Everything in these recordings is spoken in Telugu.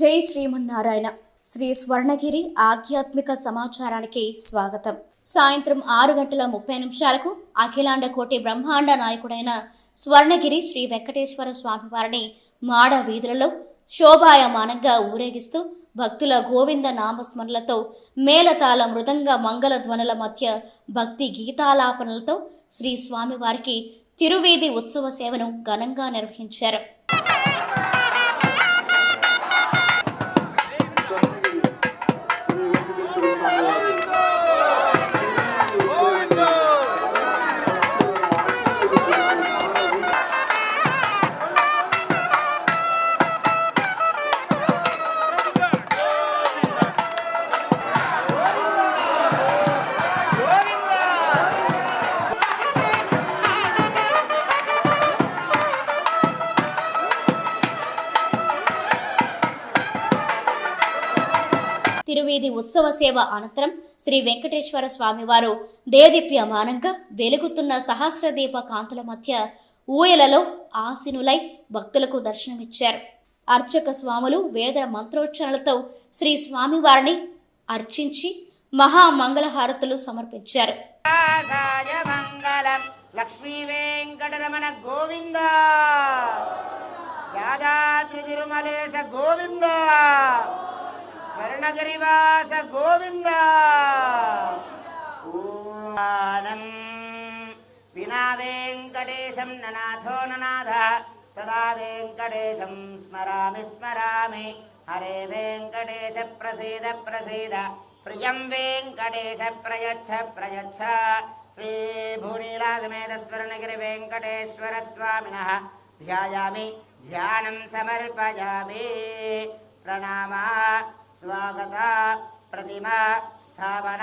జై శ్రీమన్నారాయణ. శ్రీ స్వర్ణగిరి ఆధ్యాత్మిక సమాచారానికి స్వాగతం. సాయంత్రం 6:30 అఖిలాండ కోటి బ్రహ్మాండ నాయకుడైన స్వర్ణగిరి శ్రీ వెంకటేశ్వర స్వామివారిని మాడ వీధులలో శోభాయమానంగా ఊరేగిస్తూ భక్తుల గోవింద నామస్మరణలతో మేళతాళ మృదంగ మంగళ ధ్వనుల మధ్య భక్తి గీతాలాపనలతో శ్రీ స్వామివారికి తిరువీధి ఉత్సవ సేవను ఘనంగా నిర్వహించారు. తిరువీధి ఉత్సవ సేవ అనంతరం శ్రీ వెంకటేశ్వర స్వామివారు దేదీప్యమానంగా వెలుగుతున్న సహస్రదీప కాంతుల మధ్య ఊయలలో ఆసీనులై భక్తులకు దర్శనమిచ్చారు. అర్చక స్వాములు వేద మంత్రోచ్చరణలతో శ్రీ స్వామివారిని అర్చించి మహామంగళహారతులు సమర్పించారు. లక్ష్మీ వెంకటరమణ గోవింద, యాదాద్రి తిరుమలేశ గోవింద, స్వర్ణగిరివాస గోవింద. వినా వెంకటేశం ననాథో ననాథ, సదా వెంకటేశం స్మరామి స్మరామి. హరే వెంకటేశ ప్రసీద ప్రసీద, ప్రియం వెంకటేశ ప్రయచ్ఛ ప్రయచ్ఛ. శ్రీ భూనీలాసమేత స్వర్ణగిరి వెంకటేశ్వర స్వామినః ధ్యాయామి, ధ్యానం సమర్పయామి. ప్రణామ, స్వాగత, ప్రతిమ స్థాపన,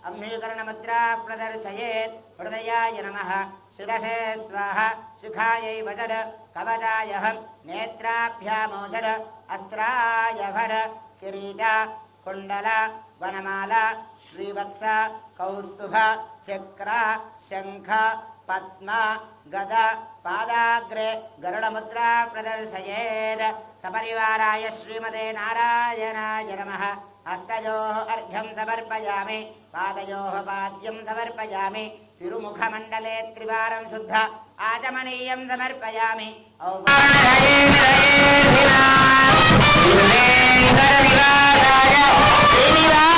అంబీకరణ ముద్రా ప్రదర్శయేత్. హృదయాయ నమః, శిరసే స్వాహ, శిఖాయై వదడ్, కవచాయ నేత్రాభ్యామోషడ్, అస్త్రాయ భడ్, కిరీట, కుండల, వనమాల, శ్రీవత్స, కౌస్తుభ, చక్ర, శంఖ, పద్మ, గద, పాదాగ్రే గరుడముద్రా ప్రదర్శయేత్. సపరివారాయ శ్రీమతే నారాయణాయ నమః. హస్తయోః అర్ఘ్యం సమర్పయామి, పాదయోః పాద్యం సమర్పయామి. తిరుముఖమండలే త్రివారం శుద్ధ ఆచమనీయం సమర్పయామి. శ్రీనివాసాయ